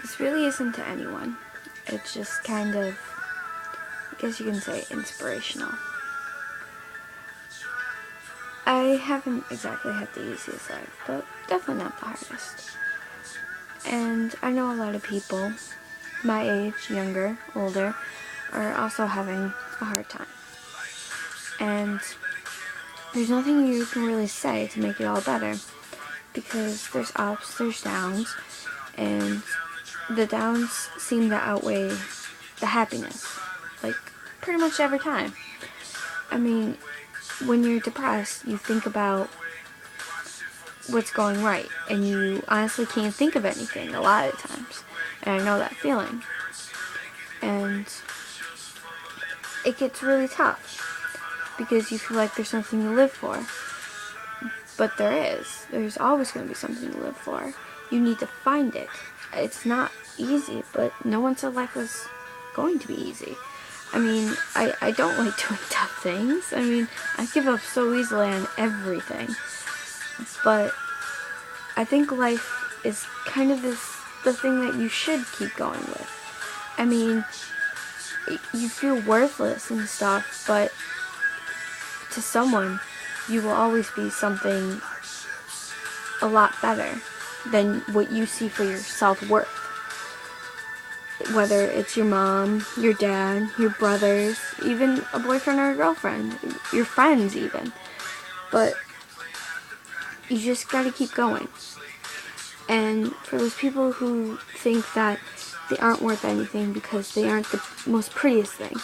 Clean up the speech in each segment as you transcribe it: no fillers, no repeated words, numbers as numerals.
this really isn't to anyone. It's just kind of, I guess you can say, inspirational. I haven't exactly had the easiest life, but definitely not the hardest. And I know a lot of people, my age, younger, older, are also having a hard time. And there's nothing you can really say to make it all better, because there's ups, there's downs, and the downs seem to outweigh the happiness, like, pretty much every time. I mean, when you're depressed, you think about what's going right, and you honestly can't think of anything a lot of times, and I know that feeling. And it gets really tough, because you feel like there's something to live for. But there's always going to be something to live for. You need to find it. It's not easy, but no one said life was going to be easy. I mean, I don't like doing tough things. I mean, I give up so easily on everything. But I think life is kind of the thing that you should keep going with. I mean, you feel worthless and stuff, but to someone, you will always be something a lot better than what you see for your self-worth. Whether it's your mom, your dad, your brothers, even a boyfriend or a girlfriend, your friends even. But you just gotta keep going. And for those people who think that they aren't worth anything because they aren't the most prettiest thing,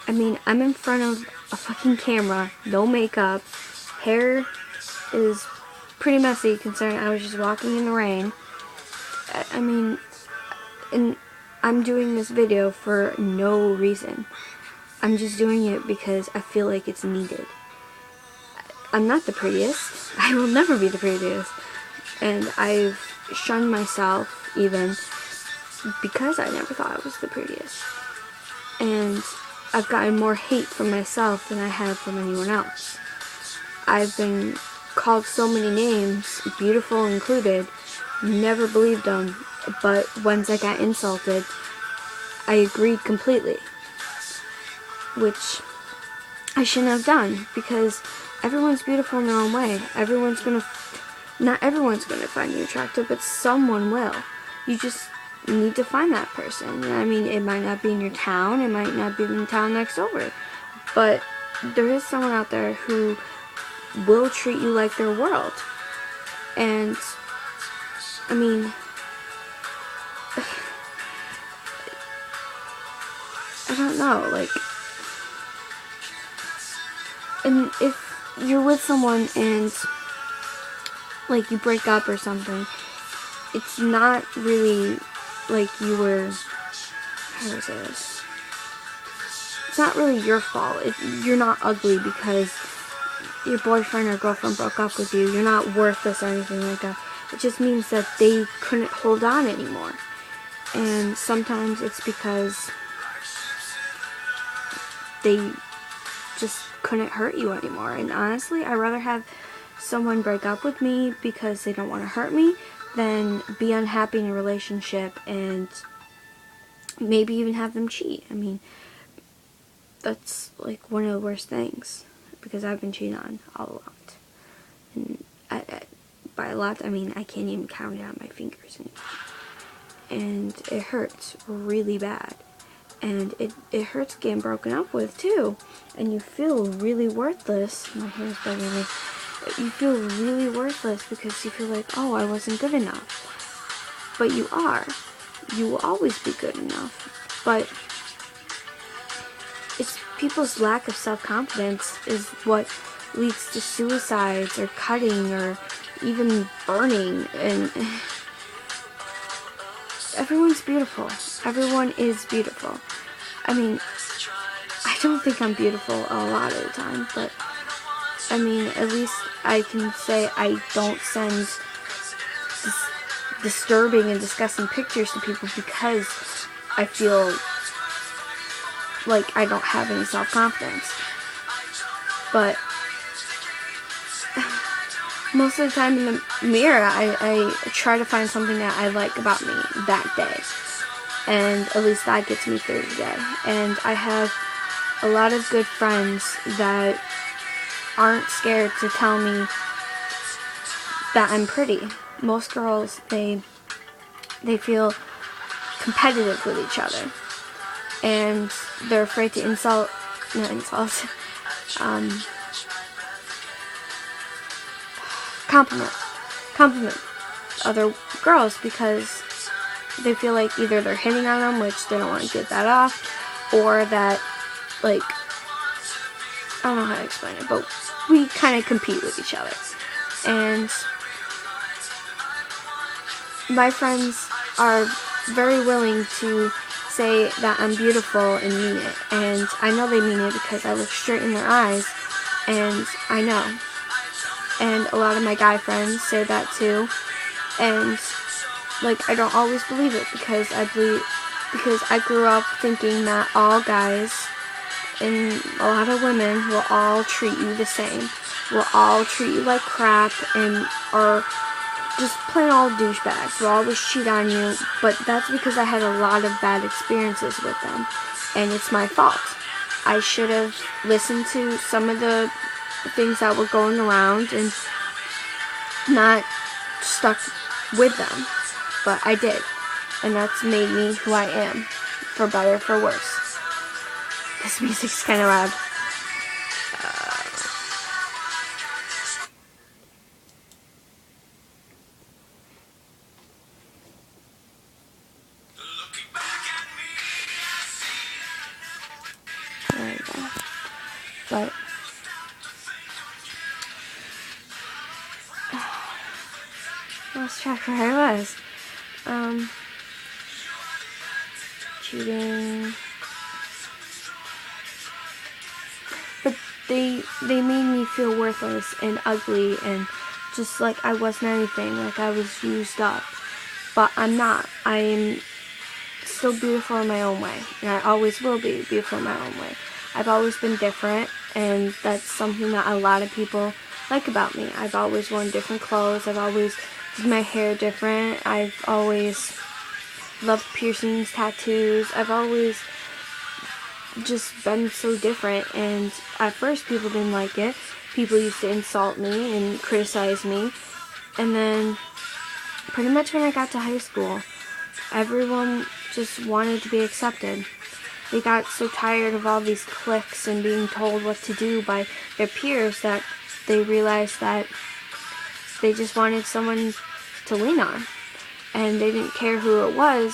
I mean, I'm in front of a fucking camera, no makeup, hair is pretty messy considering I was just walking in the rain. I mean, and I'm doing this video for no reason. I'm just doing it because I feel like it's needed. I'm not the prettiest. I will never be the prettiest. And I've shunned myself even because I never thought I was the prettiest. And I've gotten more hate from myself than I have from anyone else. I've been called so many names, beautiful included, never believed them, but once I got insulted, I agreed completely, which I shouldn't have done, because everyone's beautiful in their own way. Not everyone's gonna find you attractive, but someone will. You just need to find that person. I mean, it might not be in your town, it might not be in the town next over, but there is someone out there who will treat you like their world. And I mean, I don't know, like, and if you're with someone and like you break up or something, it's not really like you were, how do I say this? It's not really your fault. You're not ugly because your boyfriend or girlfriend broke up with you. You're not worthless or anything like that. It just means that they couldn't hold on anymore. And sometimes it's because they just couldn't hurt you anymore. And honestly, I'd rather have someone break up with me because they don't want to hurt me than be unhappy in a relationship and maybe even have them cheat. I mean, that's like one of the worst things, because I've been cheated on a lot. And by a lot, I mean I can't even count it on my fingers anymore. And it hurts really bad. And it hurts getting broken up with too. And you feel really worthless. My hair's bugging me. You feel really worthless because you feel like, oh, I wasn't good enough. But you are. You will always be good enough. But it's people's lack of self-confidence is what leads to suicides or cutting or even burning. And everyone's beautiful. Everyone is beautiful. I mean, I don't think I'm beautiful a lot of the time, but I mean, at least I can say I don't send disturbing and disgusting pictures to people because I feel like I don't have any self-confidence. But most of the time in the mirror, I try to find something that I like about me that day. And at least that gets me through the day. And I have a lot of good friends that aren't scared to tell me that I'm pretty. Most girls, they feel competitive with each other. And they're afraid to compliment other girls because they feel like either they're hitting on them, which they don't want to get that off, or that, like, I don't know how to explain it, but we kind of compete with each other. And my friends are very willing to say that I'm beautiful and mean it. And I know they mean it because I look straight in their eyes, and I know. And a lot of my guy friends say that too. And, like, I don't always believe it because I grew up thinking that all guys and a lot of women will all treat you the same. Will all treat you like crap and are just plain old douchebags. Will always cheat on you. But that's because I had a lot of bad experiences with them. And it's my fault. I should have listened to some of the things that were going around and not stuck with them. But I did. And that's made me who I am. For better, for worse. This music's kind of loud. There we go. But I lost track where I was. Cheating. But they made me feel worthless and ugly and just like I wasn't anything, like I was used up. But I'm not. I'm still beautiful in my own way, and I always will be beautiful in my own way. I've always been different, and that's something that a lot of people like about me. I've always worn different clothes. I've always did my hair different. I've always loved piercings, tattoos. I've always just been so different, and at first people didn't like it. People used to insult me and criticize me, and then pretty much when I got to high school, everyone just wanted to be accepted. They got so tired of all these cliques and being told what to do by their peers that they realized that they just wanted someone to lean on. And they didn't care who it was,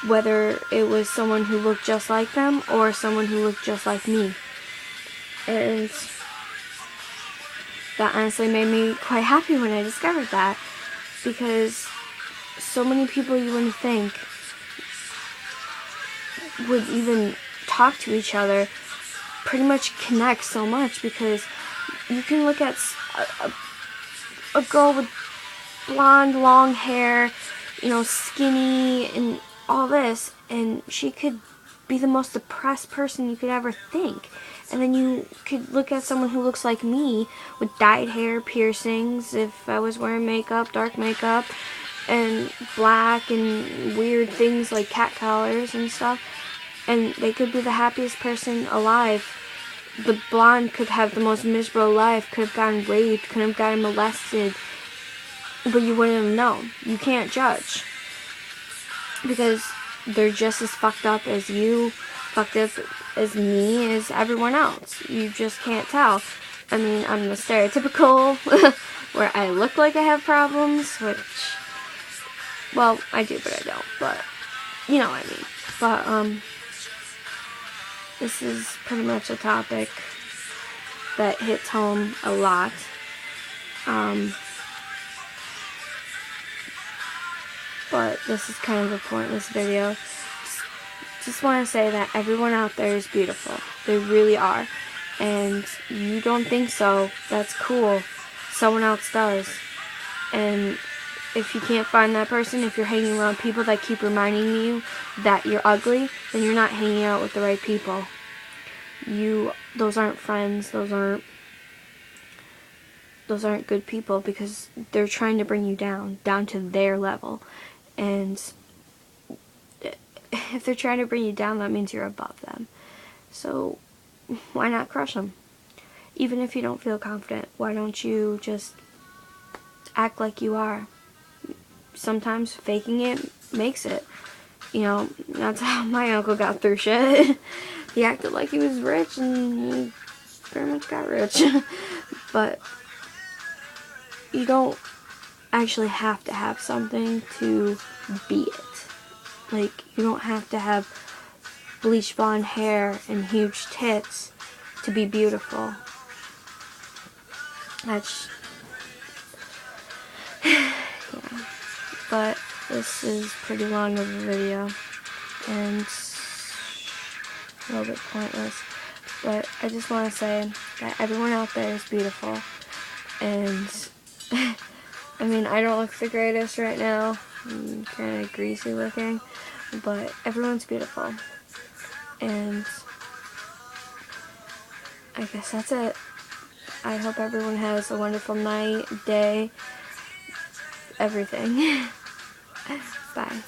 whether it was someone who looked just like them or someone who looked just like me. And that honestly made me quite happy when I discovered that, because so many people you wouldn't think would even talk to each other pretty much connect so much, because you can look at a girl with blonde, long hair, skinny and all this, and she could be the most depressed person you could ever think. And then you could look at someone who looks like me with dyed hair, piercings, if I was wearing makeup, dark makeup, and black and weird things like cat collars and stuff, and they could be the happiest person alive. The blonde could have the most miserable life, could have gotten raped, could have gotten molested, but you wouldn't have known. You can't judge, because they're just as fucked up as you, fucked up as me, as everyone else. You just can't tell. I mean, I'm the stereotypical where I look like I have problems, which, well, I do, but I don't. But you know what I mean. But this is pretty much a topic that hits home a lot. But this is kind of a pointless video. Just want to say that everyone out there is beautiful. They really are. And you don't think so, that's cool. Someone else does. And if you can't find that person, if you're hanging around people that keep reminding you that you're ugly, then you're not hanging out with the right people. Those aren't friends. Those aren't those aren't good people, because they're trying to bring you down to their level. And if they're trying to bring you down, that means you're above them. So why not crush them? Even if you don't feel confident, why don't you just act like you are? Sometimes faking it makes it. You know, that's how my uncle got through shit. He acted like he was rich, and he pretty much got rich. But you don't actually have to have something to be it. Like, you don't have to have bleach blonde hair and huge tits to be beautiful. That's... yeah. But this is pretty long of a video, and a little bit pointless. But I just want to say that everyone out there is beautiful. And I mean, I don't look the greatest right now. I'm kind of greasy looking, but everyone's beautiful. And I guess that's it. I hope everyone has a wonderful night, day, everything. Bye.